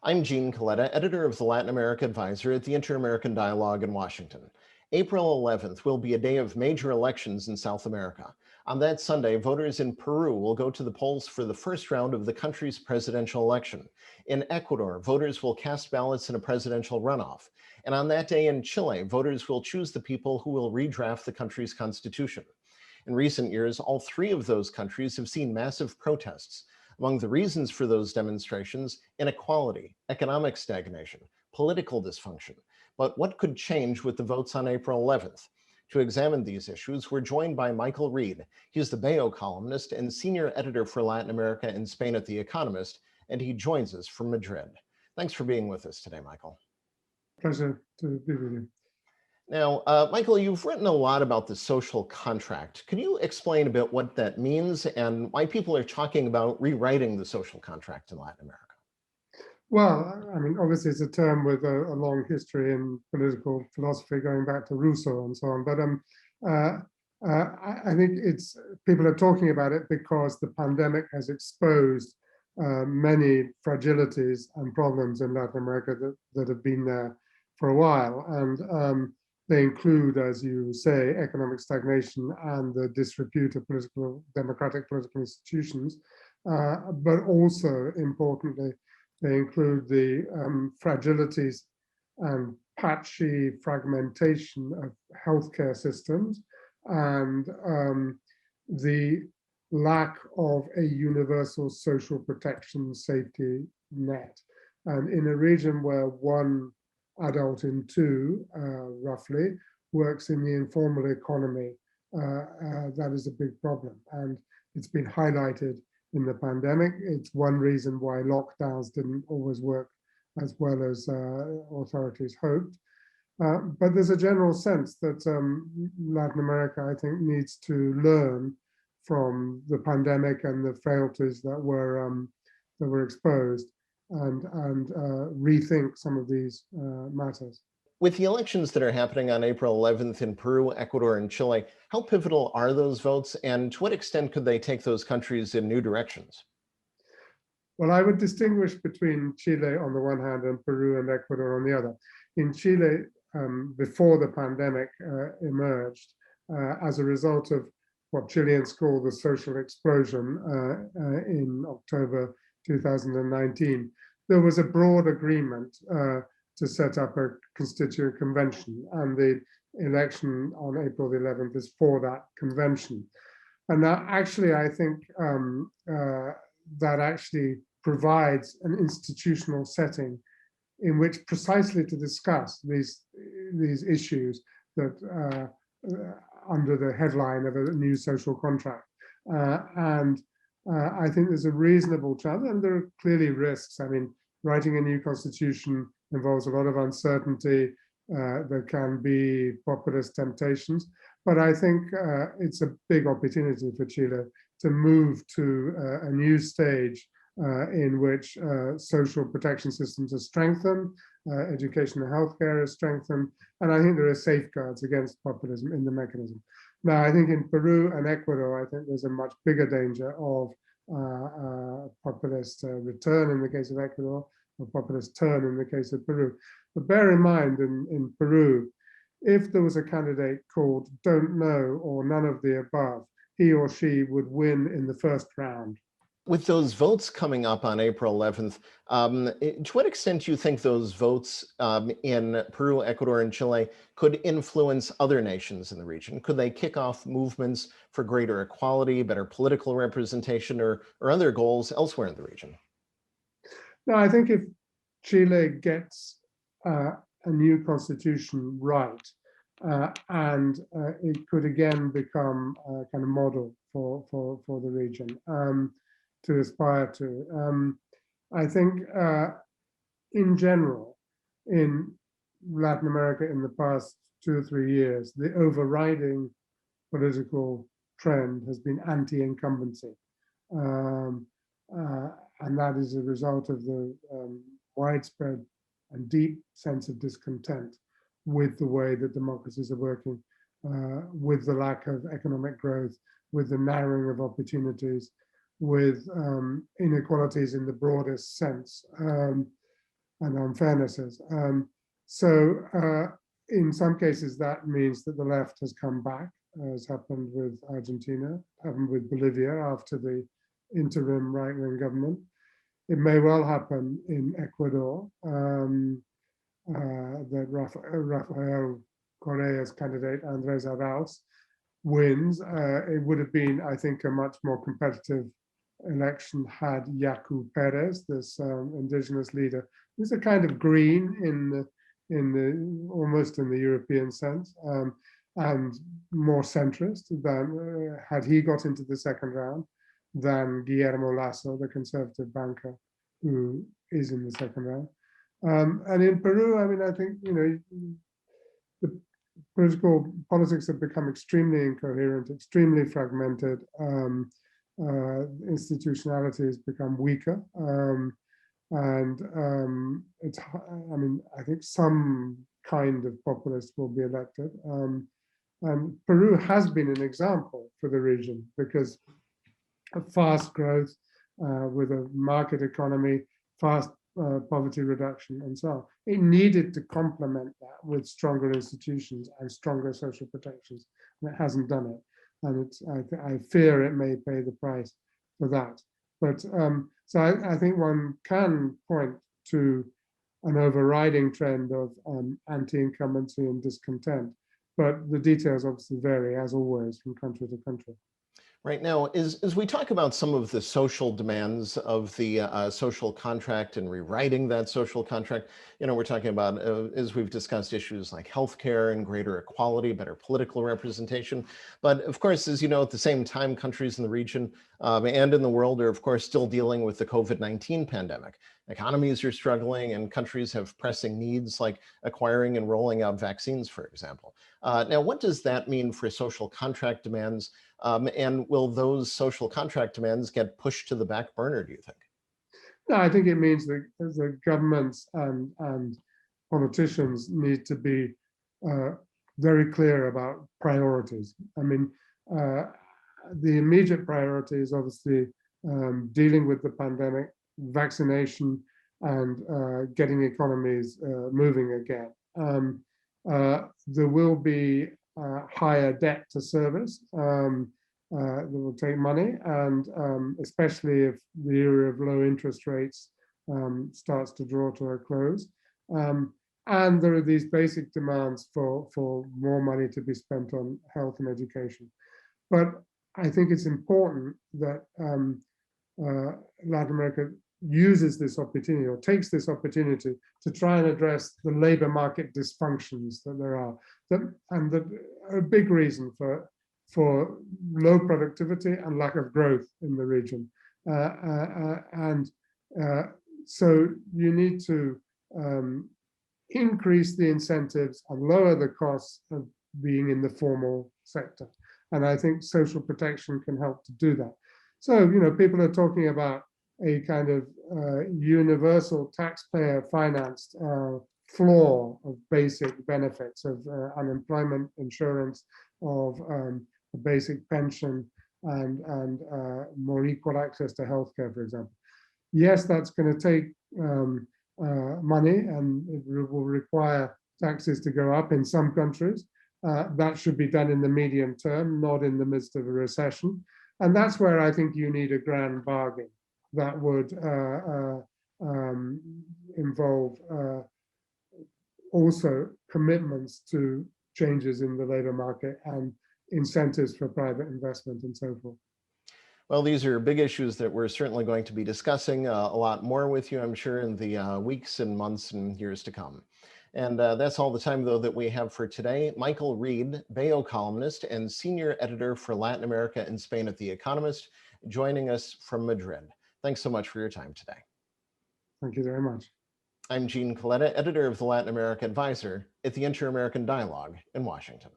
I'm Gene Kuleta, editor of the Latin America Advisor at the Inter-American Dialogue in Washington. April 11th will be a day of major elections in South America. On that Sunday, voters in Peru will go to the polls for the first round of the country's presidential election. In Ecuador, voters will cast ballots in a presidential runoff. And on that day in Chile, voters will choose the people who will redraft the country's constitution. In recent years, all three of those countries have seen massive protests. Among the reasons for those demonstrations, inequality, economic stagnation, political dysfunction. But what could change with the votes on April 11th? To examine these issues, we're joined by Michael Reid. He's the Bello columnist and senior editor for Latin America and Spain at The Economist, and he joins us from Madrid. Thanks for being with us today, Michael. Pleasure to be with you. Now, Michael, you've written a lot about the social contract. Could you explain a bit what that means and why people are talking about rewriting the social contract in Latin America? Well, I mean, obviously it's a term with a long history in political philosophy going back to Rousseau and so on. But I think it's people are talking about it because the pandemic has exposed many fragilities and problems in Latin America that have been there for a while. And they include, as you say, economic stagnation and the disrepute of democratic political institutions, but also, importantly, they include the fragilities and patchy fragmentation of healthcare systems and the lack of a universal social protection safety net. And in a region where one adult in two, roughly, works in the informal economy, that is a big problem. And it's been highlighted in the pandemic. It's one reason why lockdowns didn't always work as well as authorities hoped. But there's a general sense that Latin America, I think, needs to learn from the pandemic and the frailties that were exposed and rethink some of these matters. With the elections that are happening on April 11th in Peru, Ecuador, and Chile, how pivotal are those votes, and to what extent could they take those countries in new directions? Well, I would distinguish between Chile on the one hand and Peru and Ecuador on the other. In Chile, before the pandemic emerged, as a result of what Chileans call the social explosion in October 2019, there was a broad agreement to set up a constituent convention, and the election on April the 11th is for that convention. And now, actually, I think that actually provides an institutional setting in which precisely to discuss these issues that under the headline of a new social contract. And I think there's a reasonable chance, and there are clearly risks. I mean, writing a new constitution involves a lot of uncertainty. There can be populist temptations, but I think it's a big opportunity for Chile to move to a new stage in which social protection systems are strengthened, education and healthcare is strengthened, and I think there are safeguards against populism in the mechanism. Now, I think in Peru and Ecuador, I think there's a much bigger danger of populist return in the case of Ecuador, or populist turn in the case of Peru. But bear in mind, in Peru, if there was a candidate called Don't Know or None of the Above, he or she would win in the first round. With those votes coming up on April 11th, to what extent do you think those votes in Peru, Ecuador, and Chile could influence other nations in the region? Could they kick off movements for greater equality, better political representation, or other goals elsewhere in the region? No, I think if Chile gets a new constitution right, and it could again become a kind of model for the region to aspire to. I think in general, in Latin America in the past 2 or 3 years, the overriding political trend has been anti-incumbency. And that is a result of the widespread and deep sense of discontent with the way that democracies are working, with the lack of economic growth, with the narrowing of opportunities, with inequalities in the broadest sense. and unfairnesses. So in some cases, that means that the left has come back, as happened with Argentina, happened with Bolivia after the interim right-wing government. It may well happen in Ecuador, that Rafael Correa's candidate, Andres Arauz, wins. It would have been, I think, a much more competitive election had Yaku Perez, this indigenous leader, who's a kind of green in the almost in the European sense, and more centrist than had he got into the second round than Guillermo Lasso, the conservative banker, who is in the second round. And in Peru, I mean, I think, the political politics have become extremely incoherent, extremely fragmented. Institutionality has become weaker. It's, I mean, I think some kind of populist will be elected. And Peru has been an example for the region because of fast growth with a market economy, fast poverty reduction, and so on. It needed to complement that with stronger institutions and stronger social protections, and it hasn't done it. And it's, I fear it may pay the price for that. But so I think one can point to an overriding trend of anti-incumbency and discontent, but the details obviously vary, as always, from country to country. Right now, as we talk about some of the social demands of the social contract and rewriting that social contract, we're talking about, as we've discussed, issues like healthcare and greater equality, better political representation. But of course, as you know, at the same time, countries in the region and in the world are, of course, still dealing with the COVID-19 pandemic. Economies are struggling and countries have pressing needs like acquiring and rolling out vaccines, for example. Now, what does that mean for social contract demands? And will those social contract demands get pushed to the back burner, do you think? No, I think it means that the governments and politicians need to be very clear about priorities. I mean, the immediate priority is obviously dealing with the pandemic, vaccination, and getting economies moving again. There will be higher debt to service that will take money, and especially if the era of low interest rates starts to draw to a close. And there are these basic demands for more money to be spent on health and education. But I think it's important that Latin America uses this opportunity or takes this opportunity to try and address the labor market dysfunctions that there are, and that are a big reason for low productivity and lack of growth in the region. So you need to increase the incentives and lower the costs of being in the formal sector. And I think social protection can help to do that. So, people are talking about a kind of universal taxpayer financed floor of basic benefits of unemployment insurance, of a basic pension, and more equal access to healthcare, for example. Yes, that's going to take money, and it will require taxes to go up in some countries. That should be done in the medium term, not in the midst of a recession. And that's where I think you need a grand bargain that would involve also commitments to changes in the labor market and incentives for private investment and so forth. Well, these are big issues that we're certainly going to be discussing a lot more with you, I'm sure, in the weeks and months and years to come. And that's all the time, though, that we have for today. Michael Reid, Bello columnist and senior editor for Latin America and Spain at The Economist, joining us from Madrid. Thanks so much for your time today. Thank you very much. I'm Gene Kuleta, editor of the Latin America Advisor at the Inter-American Dialogue in Washington.